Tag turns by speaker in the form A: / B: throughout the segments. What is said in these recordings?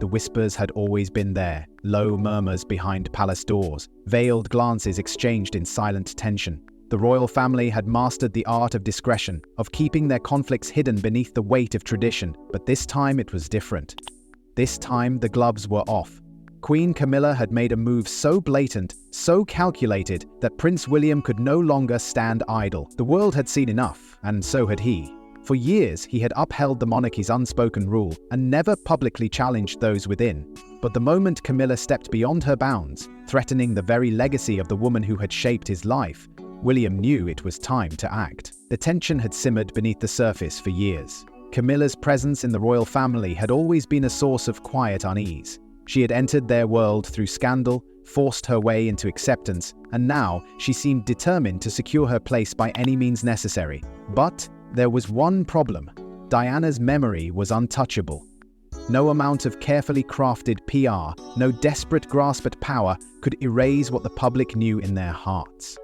A: the whispers had always been there, low murmurs behind palace doors, veiled glances exchanged in silent tension. The royal family had mastered the art of discretion, of keeping their conflicts hidden beneath the weight of tradition, but this time it was different. This time the gloves were off. Queen Camilla had made a move so blatant, so calculated, that Prince William could no longer stand idle. The world had seen enough, and so had he. For years, he had upheld the monarchy's unspoken rule and never publicly challenged those within. But the moment Camilla stepped beyond her bounds, threatening the very legacy of the woman who had shaped his life, William knew it was time to act. The tension had simmered beneath the surface for years. Camilla's presence in the royal family had always been a source of quiet unease. She had entered their world through scandal, forced her way into acceptance, and now she seemed determined to secure her place by any means necessary. But there was one problem. Diana's memory was untouchable. No amount of carefully crafted PR, no desperate grasp at power could erase what the public knew in their hearts.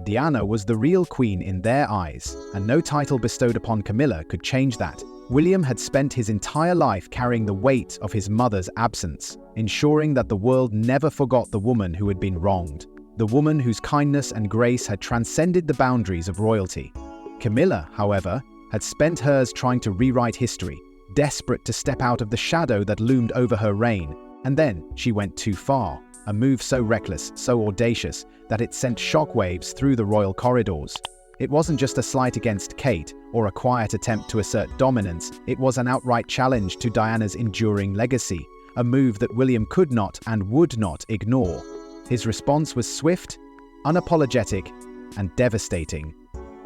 A: Diana was the real queen in their eyes, and no title bestowed upon Camilla could change that. William had spent his entire life carrying the weight of his mother's absence, ensuring that the world never forgot the woman who had been wronged, the woman whose kindness and grace had transcended the boundaries of royalty. Camilla, however, had spent hers trying to rewrite history, desperate to step out of the shadow that loomed over her reign, and then she went too far, a move so reckless, so audacious, that it sent shockwaves through the royal corridors. It wasn't just a slight against Kate, or a quiet attempt to assert dominance, it was an outright challenge to Diana's enduring legacy, a move that William could not and would not ignore. His response was swift, unapologetic, and devastating.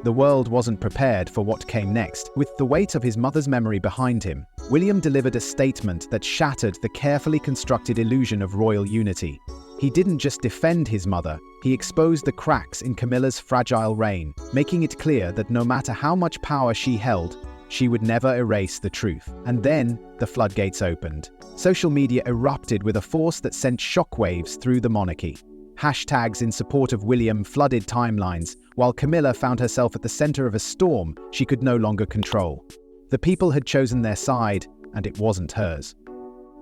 A: The world wasn't prepared for what came next. With the weight of his mother's memory behind him, William delivered a statement that shattered the carefully constructed illusion of royal unity. He didn't just defend his mother, he exposed the cracks in Camilla's fragile reign, making it clear that no matter how much power she held, she would never erase the truth. And then, the floodgates opened. Social media erupted with a force that sent shockwaves through the monarchy. Hashtags in support of William flooded timelines, while Camilla found herself at the center of a storm she could no longer control. The people had chosen their side, and it wasn't hers.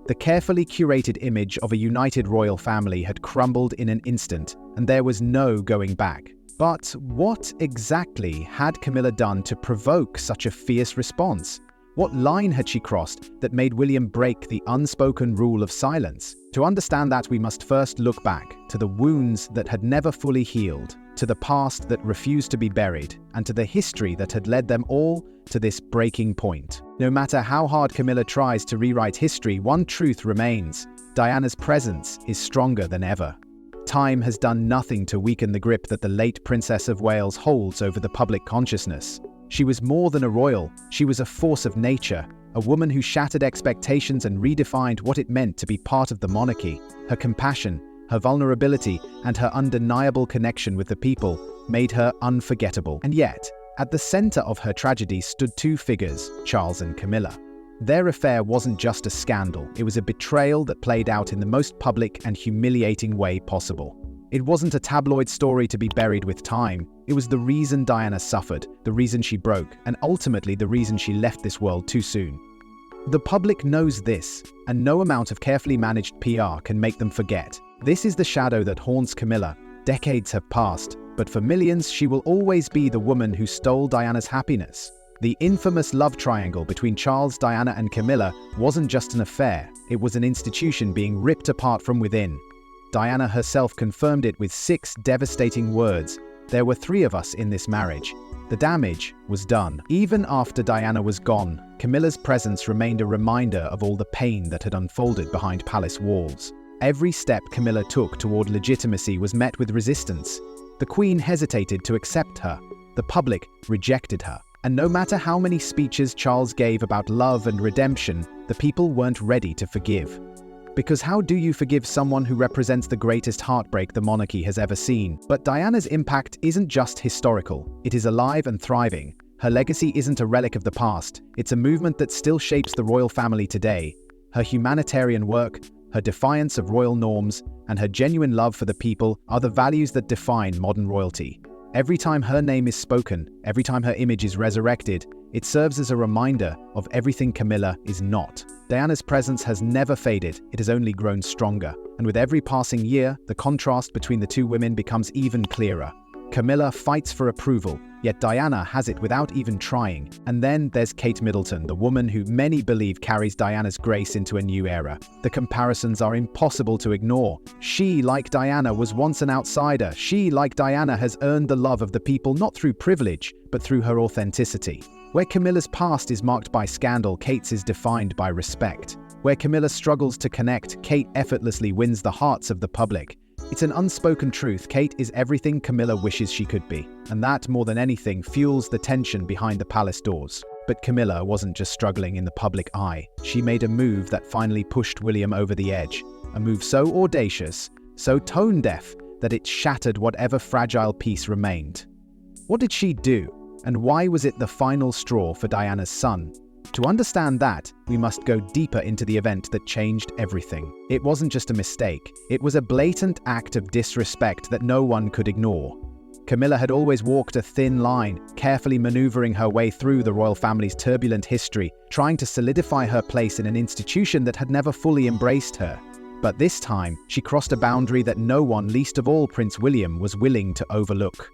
A: The carefully curated image of a united royal family had crumbled in an instant, and there was no going back. But what exactly had Camilla done to provoke such a fierce response? What line had she crossed that made William break the unspoken rule of silence? To understand that, we must first look back to the wounds that had never fully healed, to the past that refused to be buried, and to the history that had led them all to this breaking point. No matter how hard Camilla tries to rewrite history, one truth remains: Diana's presence is stronger than ever. Time has done nothing to weaken the grip that the late Princess of Wales holds over the public consciousness. She was more than a royal, she was a force of nature, a woman who shattered expectations and redefined what it meant to be part of the monarchy. Her compassion, her vulnerability, and her undeniable connection with the people made her unforgettable. And yet, at the center of her tragedy stood two figures, Charles and Camilla. Their affair wasn't just a scandal, it was a betrayal that played out in the most public and humiliating way possible. It wasn't a tabloid story to be buried with time. It was the reason Diana suffered, the reason she broke, and ultimately the reason she left this world too soon. The public knows this, and no amount of carefully managed PR can make them forget. This is the shadow that haunts Camilla. Decades have passed, but for millions she will always be the woman who stole Diana's happiness. The infamous love triangle between Charles, Diana, and Camilla wasn't just an affair, it was an institution being ripped apart from within. Diana herself confirmed it with 6 devastating words: "There were 3 of us in this marriage." The damage was done. Even after Diana was gone, Camilla's presence remained a reminder of all the pain that had unfolded behind palace walls. Every step Camilla took toward legitimacy was met with resistance. The Queen hesitated to accept her. The public rejected her. And no matter how many speeches Charles gave about love and redemption, the people weren't ready to forgive. Because how do you forgive someone who represents the greatest heartbreak the monarchy has ever seen? But Diana's impact isn't just historical, it is alive and thriving. Her legacy isn't a relic of the past, it's a movement that still shapes the royal family today. Her humanitarian work, her defiance of royal norms, and her genuine love for the people are the values that define modern royalty. Every time her name is spoken, every time her image is resurrected, It serves as a reminder of everything Camilla is not. Diana's presence has never faded, it has only grown stronger. And with every passing year, the contrast between the two women becomes even clearer. Camilla fights for approval, yet Diana has it without even trying. And then there's Kate Middleton, the woman who many believe carries Diana's grace into a new era. The comparisons are impossible to ignore. She, like Diana, was once an outsider. She, like Diana, has earned the love of the people not through privilege, but through her authenticity. Where Camilla's past is marked by scandal, Kate's is defined by respect. Where Camilla struggles to connect, Kate effortlessly wins the hearts of the public. It's an unspoken truth. Kate is everything Camilla wishes she could be, and that, more than anything, fuels the tension behind the palace doors. But Camilla wasn't just struggling in the public eye. She made a move that finally pushed William over the edge. A move so audacious, so tone-deaf, that it shattered whatever fragile peace remained. What did she do? And why was it the final straw for Diana's son? To understand that, we must go deeper into the event that changed everything. It wasn't just a mistake, it was a blatant act of disrespect that no one could ignore. Camilla had always walked a thin line, carefully maneuvering her way through the royal family's turbulent history, trying to solidify her place in an institution that had never fully embraced her. But this time, she crossed a boundary that no one, least of all Prince William, was willing to overlook.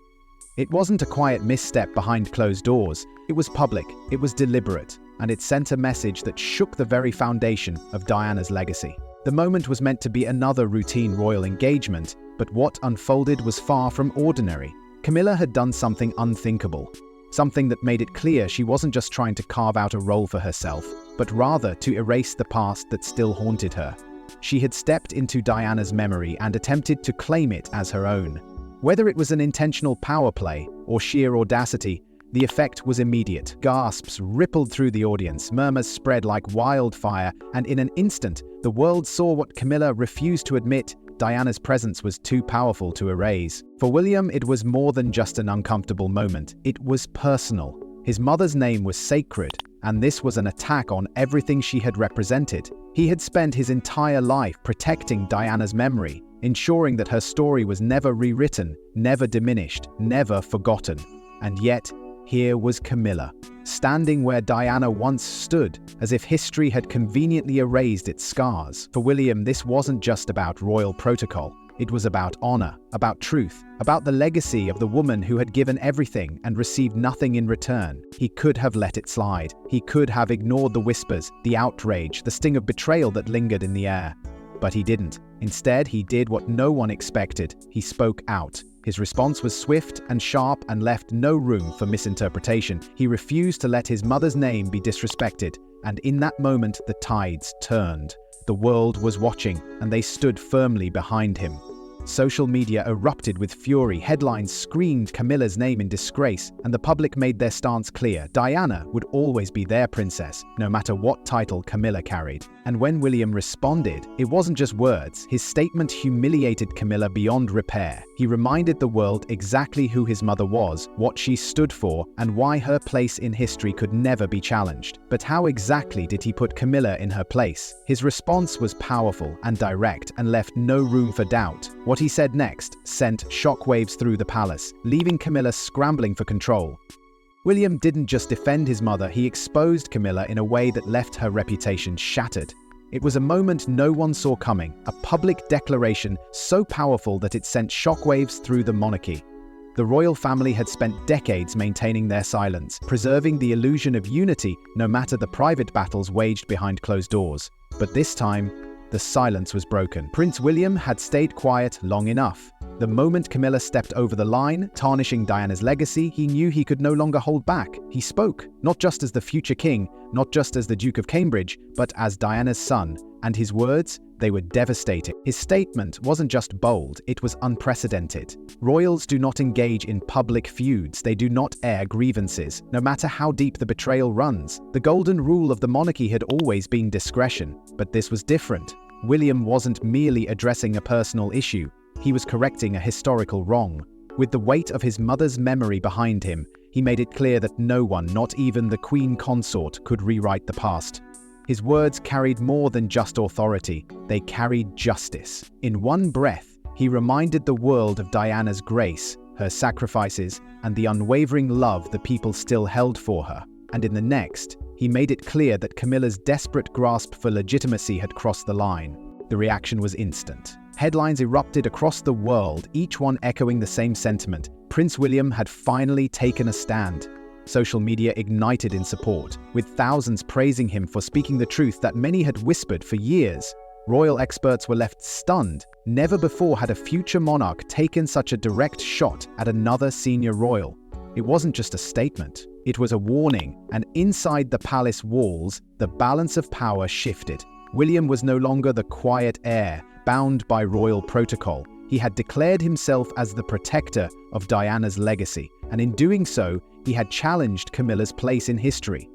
A: It wasn't a quiet misstep behind closed doors, it was public, it was deliberate, and it sent a message that shook the very foundation of Diana's legacy. The moment was meant to be another routine royal engagement, but what unfolded was far from ordinary. Camilla had done something unthinkable, something that made it clear she wasn't just trying to carve out a role for herself, but rather to erase the past that still haunted her. She had stepped into Diana's memory and attempted to claim it as her own. Whether it was an intentional power play or sheer audacity, the effect was immediate. Gasps rippled through the audience, murmurs spread like wildfire, and in an instant, the world saw what Camilla refused to admit: Diana's presence was too powerful to erase. For William, it was more than just an uncomfortable moment. It was personal. His mother's name was sacred, and this was an attack on everything she had represented. He had spent his entire life protecting Diana's memory, ensuring that her story was never rewritten, never diminished, never forgotten. And yet, here was Camilla, standing where Diana once stood, as if history had conveniently erased its scars. For William, this wasn't just about royal protocol. It was about honor, about truth, about the legacy of the woman who had given everything and received nothing in return. He could have let it slide. He could have ignored the whispers, the outrage, the sting of betrayal that lingered in the air. But he didn't. Instead, he did what no one expected. He spoke out. His response was swift and sharp and left no room for misinterpretation. He refused to let his mother's name be disrespected, and in that moment the tides turned. The world was watching, and they stood firmly behind him. Social media erupted with fury, headlines screamed Camilla's name in disgrace, and the public made their stance clear. Diana would always be their princess, no matter what title Camilla carried. And when William responded, it wasn't just words. His statement humiliated Camilla beyond repair. He reminded the world exactly who his mother was, what she stood for, and why her place in history could never be challenged. But how exactly did he put Camilla in her place? His response was powerful and direct and left no room for doubt. What he said next sent shockwaves through the palace, leaving Camilla scrambling for control. William didn't just defend his mother, he exposed Camilla in a way that left her reputation shattered. It was a moment no one saw coming, a public declaration so powerful that it sent shockwaves through the monarchy. The royal family had spent decades maintaining their silence, preserving the illusion of unity no matter the private battles waged behind closed doors. But this time, the silence was broken. Prince William had stayed quiet long enough. The moment Camilla stepped over the line, tarnishing Diana's legacy, he knew he could no longer hold back. He spoke, not just as the future king, not just as the Duke of Cambridge, but as Diana's son. And his words, they were devastating. His statement wasn't just bold, it was unprecedented. Royals do not engage in public feuds, they do not air grievances, no matter how deep the betrayal runs. The golden rule of the monarchy had always been discretion, but this was different. William wasn't merely addressing a personal issue, he was correcting a historical wrong. With the weight of his mother's memory behind him, he made it clear that no one, not even the Queen Consort, could rewrite the past. His words carried more than just authority, they carried justice. In one breath, he reminded the world of Diana's grace, her sacrifices, and the unwavering love the people still held for her. and in the next, he made it clear that Camilla's desperate grasp for legitimacy had crossed the line. The reaction was instant. Headlines erupted across the world, each one echoing the same sentiment. Prince William had finally taken a stand. Social media ignited in support, with thousands praising him for speaking the truth that many had whispered for years. Royal experts were left stunned. Never before had a future monarch taken such a direct shot at another senior royal. It wasn't just a statement, it was a warning, and inside the palace walls, the balance of power shifted. William was no longer the quiet heir, bound by royal protocol. He had declared himself as the protector of Diana's legacy, and in doing so, he had challenged Camilla's place in history.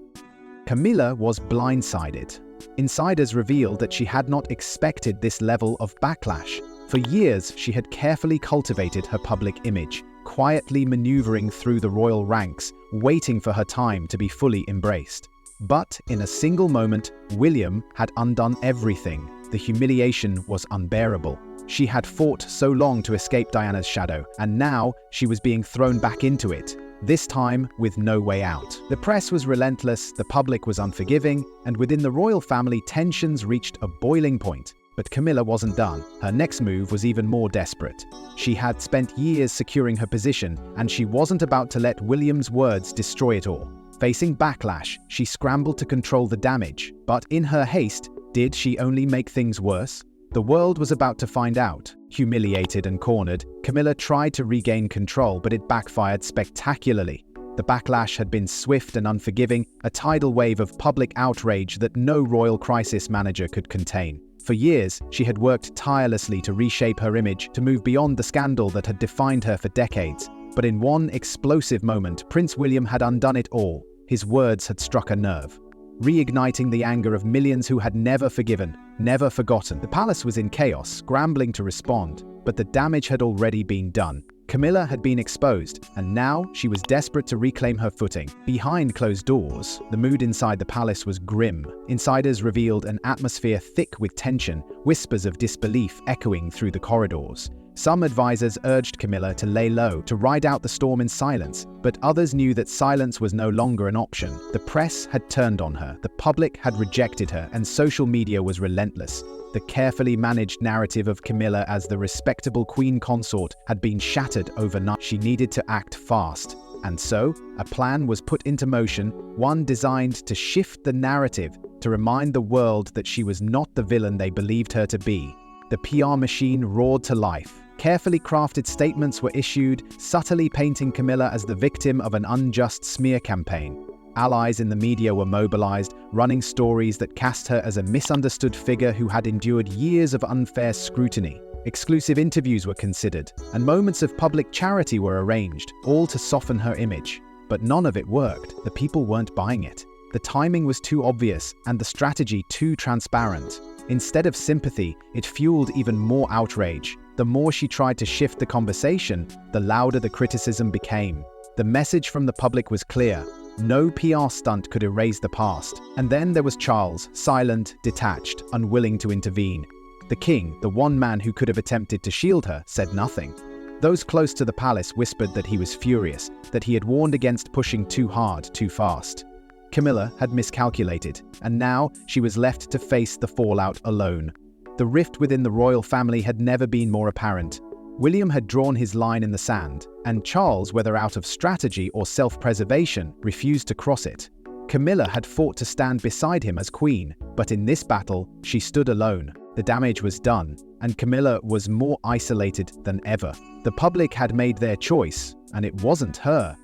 A: Camilla was blindsided. Insiders revealed that she had not expected this level of backlash. For years, she had carefully cultivated her public image, quietly maneuvering through the royal ranks, waiting for her time to be fully embraced. But in a single moment, William had undone everything. The humiliation was unbearable. She had fought so long to escape Diana's shadow, and now she was being thrown back into it, this time with no way out. The press was relentless, the public was unforgiving, and within the royal family, tensions reached a boiling point. But Camilla wasn't done. Her next move was even more desperate. She had spent years securing her position, and she wasn't about to let William's words destroy it all. Facing backlash, she scrambled to control the damage. But in her haste, did she only make things worse? The world was about to find out. Humiliated and cornered, Camilla tried to regain control, but it backfired spectacularly. The backlash had been swift and unforgiving, a tidal wave of public outrage that no royal crisis manager could contain. For years, she had worked tirelessly to reshape her image, to move beyond the scandal that had defined her for decades. But in one explosive moment, Prince William had undone it all. His words had struck a nerve, reigniting the anger of millions who had never forgiven, never forgotten. The palace was in chaos, scrambling to respond, but the damage had already been done. Camilla had been exposed, and now she was desperate to reclaim her footing. Behind closed doors, the mood inside the palace was grim. Insiders revealed an atmosphere thick with tension, whispers of disbelief echoing through the corridors. Some advisors urged Camilla to lay low, to ride out the storm in silence, but others knew that silence was no longer an option. The press had turned on her, the public had rejected her, and social media was relentless. The carefully managed narrative of Camilla as the respectable queen consort had been shattered overnight. She needed to act fast. And so, a plan was put into motion, one designed to shift the narrative, to remind the world that she was not the villain they believed her to be. The PR machine roared to life. Carefully crafted statements were issued, subtly painting Camilla as the victim of an unjust smear campaign. Allies in the media were mobilized, running stories that cast her as a misunderstood figure who had endured years of unfair scrutiny. Exclusive interviews were considered, and moments of public charity were arranged, all to soften her image. But none of it worked. The people weren't buying it. The timing was too obvious, and the strategy too transparent. Instead of sympathy, it fueled even more outrage. The more she tried to shift the conversation, the louder the criticism became. The message from the public was clear. No PR stunt could erase the past. And then there was Charles, silent, detached, unwilling to intervene. The king, the one man who could have attempted to shield her, said nothing. Those close to the palace whispered that he was furious, that he had warned against pushing too hard, too fast. Camilla had miscalculated, and now she was left to face the fallout alone. The rift within the royal family had never been more apparent. William had drawn his line in the sand, and Charles, whether out of strategy or self-preservation, refused to cross it. Camilla had fought to stand beside him as queen, but in this battle, she stood alone. The damage was done, and Camilla was more isolated than ever. The public had made their choice, and it wasn't her.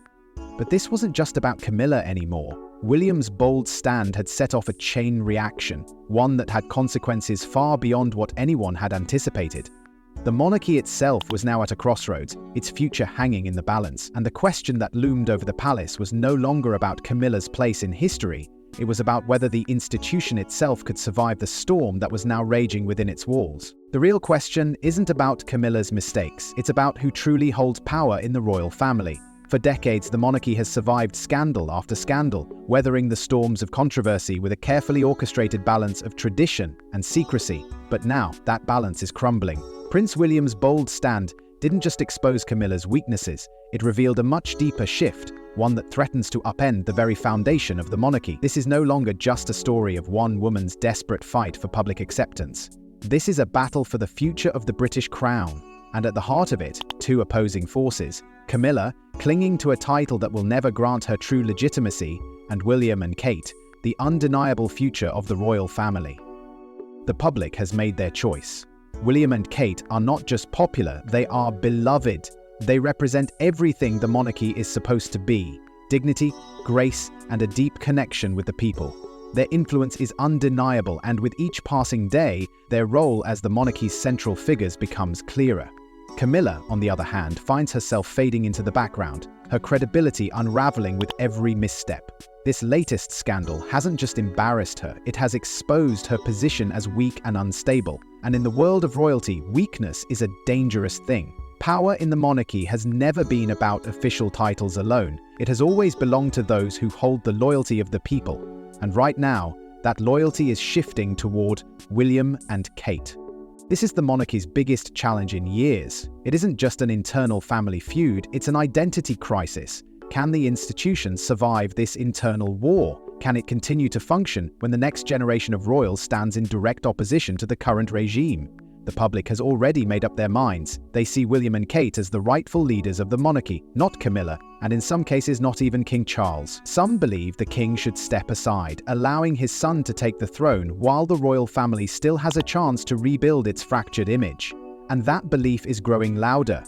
A: But this wasn't just about Camilla anymore. William's bold stand had set off a chain reaction, one that had consequences far beyond what anyone had anticipated. The monarchy itself was now at a crossroads, its future hanging in the balance, and the question that loomed over the palace was no longer about Camilla's place in history. It was about whether the institution itself could survive the storm that was now raging within its walls. The real question isn't about Camilla's mistakes, it's about who truly holds power in the royal family. For decades, the monarchy has survived scandal after scandal, weathering the storms of controversy with a carefully orchestrated balance of tradition and secrecy. But now, that balance is crumbling. Prince William's bold stand didn't just expose Camilla's weaknesses, it revealed a much deeper shift, one that threatens to upend the very foundation of the monarchy. This is no longer just a story of one woman's desperate fight for public acceptance. This is a battle for the future of the British crown, and at the heart of it, two opposing forces: Camilla, clinging to a title that will never grant her true legitimacy, and William and Kate, the undeniable future of the royal family. The public has made their choice. William and Kate are not just popular, they are beloved. They represent everything the monarchy is supposed to be: dignity, grace, and a deep connection with the people. Their influence is undeniable, and with each passing day, their role as the monarchy's central figures becomes clearer. Camilla, on the other hand, finds herself fading into the background, her credibility unraveling with every misstep. This latest scandal hasn't just embarrassed her, it has exposed her position as weak and unstable. And in the world of royalty, weakness is a dangerous thing. Power in the monarchy has never been about official titles alone. It has always belonged to those who hold the loyalty of the people. And right now, that loyalty is shifting toward William and Kate. This is the monarchy's biggest challenge in years. It isn't just an internal family feud, it's an identity crisis. Can the institution survive this internal war? Can it continue to function when the next generation of royals stands in direct opposition to the current regime? The public has already made up their minds. They see William and Kate as the rightful leaders of the monarchy, not Camilla, and in some cases not even King Charles. Some believe the king should step aside, allowing his son to take the throne while the royal family still has a chance to rebuild its fractured image. And that belief is growing louder.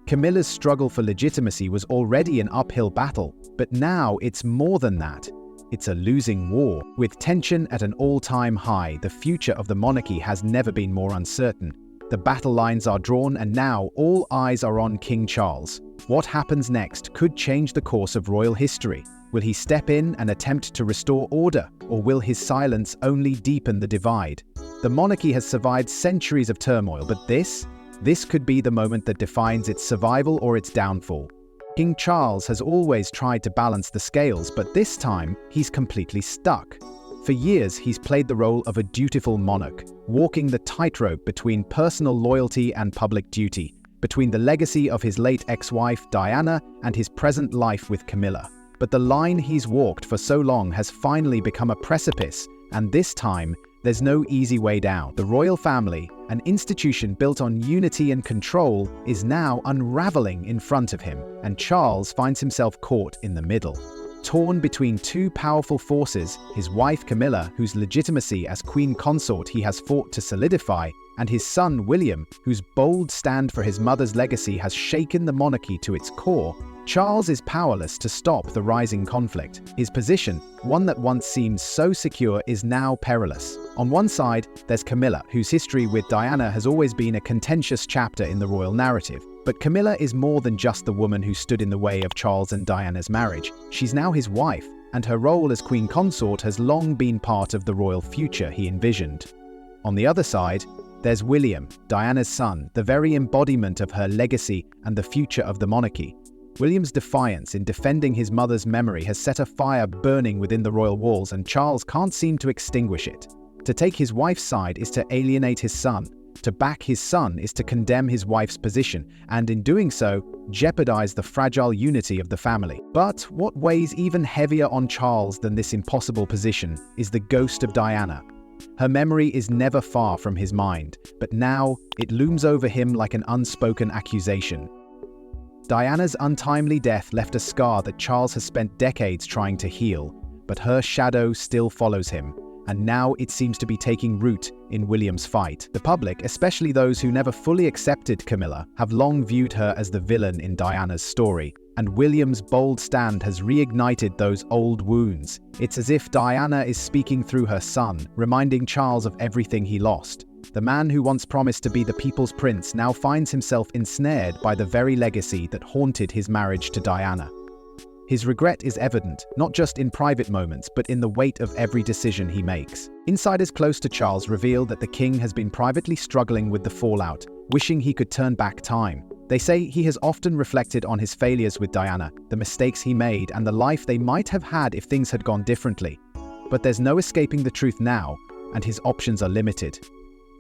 A: Camilla's struggle for legitimacy was already an uphill battle, but now it's more than that. It's a losing war. With tension at an all-time high, the future of the monarchy has never been more uncertain. The battle lines are drawn, and now all eyes are on King Charles. What happens next could change the course of royal history. Will he step in and attempt to restore order, or will his silence only deepen the divide? The monarchy has survived centuries of turmoil, but this could be the moment that defines its survival or its downfall. King Charles has always tried to balance the scales, but this time he's completely stuck. For years, he's played the role of a dutiful monarch, walking the tightrope between personal loyalty and public duty, between the legacy of his late ex-wife Diana and his present life with Camilla. But the line he's walked for so long has finally become a precipice, and this time, there's no easy way down. The royal family, an institution built on unity and control, is now unraveling in front of him, and Charles finds himself caught in the middle. Torn between two powerful forces, his wife Camilla, whose legitimacy as queen consort he has fought to solidify, and his son William, whose bold stand for his mother's legacy has shaken the monarchy to its core, Charles is powerless to stop the rising conflict. His position, one that once seemed so secure, is now perilous. On one side, there's Camilla, whose history with Diana has always been a contentious chapter in the royal narrative. But Camilla is more than just the woman who stood in the way of Charles and Diana's marriage. She's now his wife, and her role as queen consort has long been part of the royal future he envisioned. On the other side, there's William, Diana's son, the very embodiment of her legacy and the future of the monarchy. William's defiance in defending his mother's memory has set a fire burning within the royal walls, and Charles can't seem to extinguish it. To take his wife's side is to alienate his son. To back his son is to condemn his wife's position, and in doing so, jeopardize the fragile unity of the family. But what weighs even heavier on Charles than this impossible position is the ghost of Diana. Her memory is never far from his mind, but now it looms over him like an unspoken accusation. Diana's untimely death left a scar that Charles has spent decades trying to heal, but her shadow still follows him, and now it seems to be taking root in William's fight. The public, especially those who never fully accepted Camilla, have long viewed her as the villain in Diana's story, and William's bold stand has reignited those old wounds. It's as if Diana is speaking through her son, reminding Charles of everything he lost. The man who once promised to be the people's prince now finds himself ensnared by the very legacy that haunted his marriage to Diana. His regret is evident, not just in private moments, but in the weight of every decision he makes. Insiders close to Charles reveal that the king has been privately struggling with the fallout, wishing he could turn back time. They say he has often reflected on his failures with Diana, the mistakes he made, and the life they might have had if things had gone differently. But there's no escaping the truth now, and his options are limited.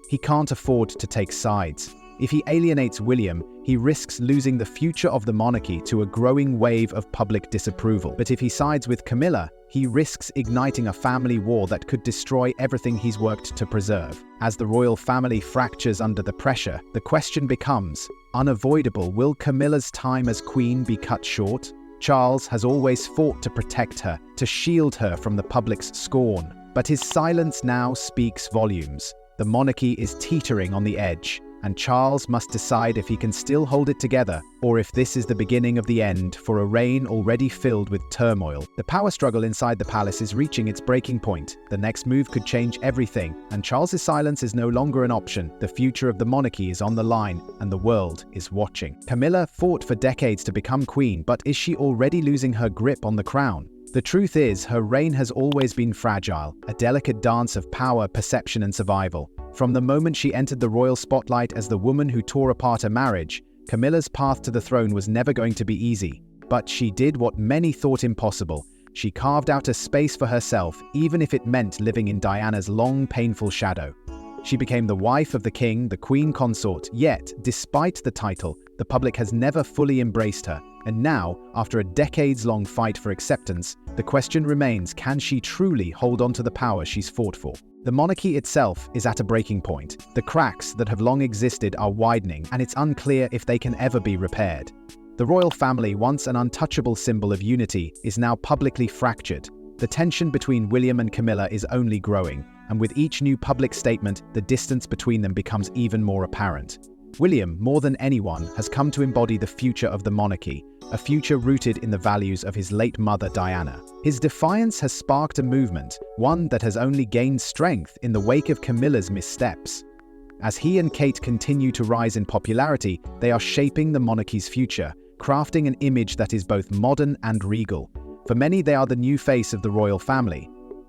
A: He can't afford to take sides. If he alienates William, he risks losing the future of the monarchy to a growing wave of public disapproval. But if he sides with Camilla, he risks igniting a family war that could destroy everything he's worked to preserve. As the royal family fractures under the pressure, the question becomes unavoidable: will Camilla's time as queen be cut short? Charles has always fought to protect her, to shield her from the public's scorn. But his silence now speaks volumes. The monarchy is teetering on the edge, and Charles must decide if he can still hold it together, or if this is the beginning of the end for a reign already filled with turmoil. The power struggle inside the palace is reaching its breaking point. The next move could change everything, and Charles's silence is no longer an option. The future of the monarchy is on the line, and the world is watching. Camilla fought for decades to become queen, but is she already losing her grip on the crown? The truth is, her reign has always been fragile, a delicate dance of power, perception, and survival. From the moment she entered the royal spotlight as the woman who tore apart a marriage, Camilla's path to the throne was never going to be easy. But she did what many thought impossible. She carved out a space for herself, even if it meant living in Diana's long, painful shadow. She became the wife of the king, the queen consort, yet, despite the title, the public has never fully embraced her. And now, after a decades-long fight for acceptance, the question remains: can she truly hold on to the power she's fought for? The monarchy itself is at a breaking point. The cracks that have long existed are widening, and it's unclear if they can ever be repaired. The royal family, once an untouchable symbol of unity, is now publicly fractured. The tension between William and Camilla is only growing, and with each new public statement, the distance between them becomes even more apparent. William, more than anyone, has come to embody the future of the monarchy, a future rooted in the values of his late mother Diana. His defiance has sparked a movement, one that has only gained strength in the wake of Camilla's missteps. As he and Kate continue to rise in popularity, they are shaping the monarchy's future, crafting an image that is both modern and regal. For many, they are the new face of the royal family,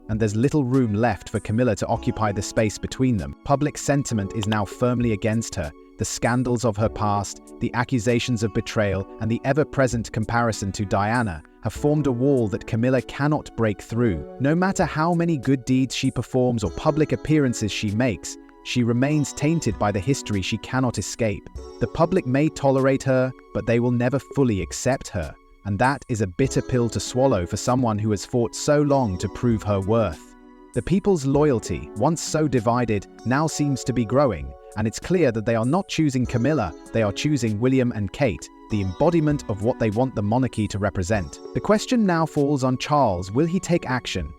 A: and there's little room left for Camilla to occupy the space between them. Public sentiment is now firmly against her. The scandals of her past, the accusations of betrayal, and the ever-present comparison to Diana have formed a wall that Camilla cannot break through. No matter how many good deeds she performs or public appearances she makes, she remains tainted by the history she cannot escape. The public may tolerate her, but they will never fully accept her. And that is a bitter pill to swallow for someone who has fought so long to prove her worth. The people's loyalty, once so divided, now seems to be growing. And it's clear that they are not choosing Camilla, they are choosing William and Kate, the embodiment of what they want the monarchy to represent. The question now falls on Charles: will he take action?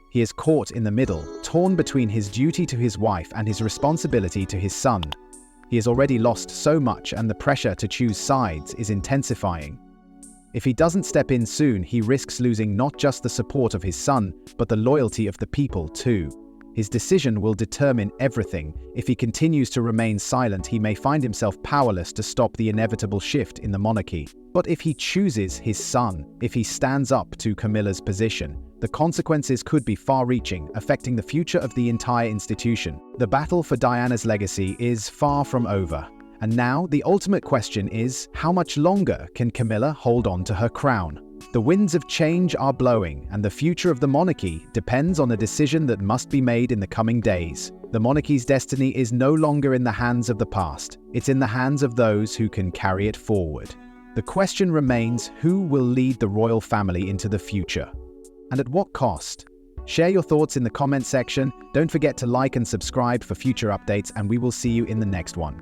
A: He is caught in the middle, torn between his duty to his wife and his responsibility to his son. He has already lost so much, and the pressure to choose sides is intensifying. If he doesn't step in soon, he risks losing not just the support of his son, but the loyalty of the people too. His decision will determine everything. If he continues to remain silent, he may find himself powerless to stop the inevitable shift in the monarchy. But if he chooses his son, if he stands up to Camilla's position, the consequences could be far-reaching, affecting the future of the entire institution. The battle for Diana's legacy is far from over. And now, the ultimate question is, how much longer can Camilla hold on to her crown? The winds of change are blowing, and the future of the monarchy depends on a decision that must be made in the coming days. The monarchy's destiny is no longer in the hands of the past. It's in the hands of those who can carry it forward. The question remains, who will lead the royal family into the future? And at what cost? Share your thoughts in the comment section. Don't forget to like and subscribe for future updates, and we will see you in the next one.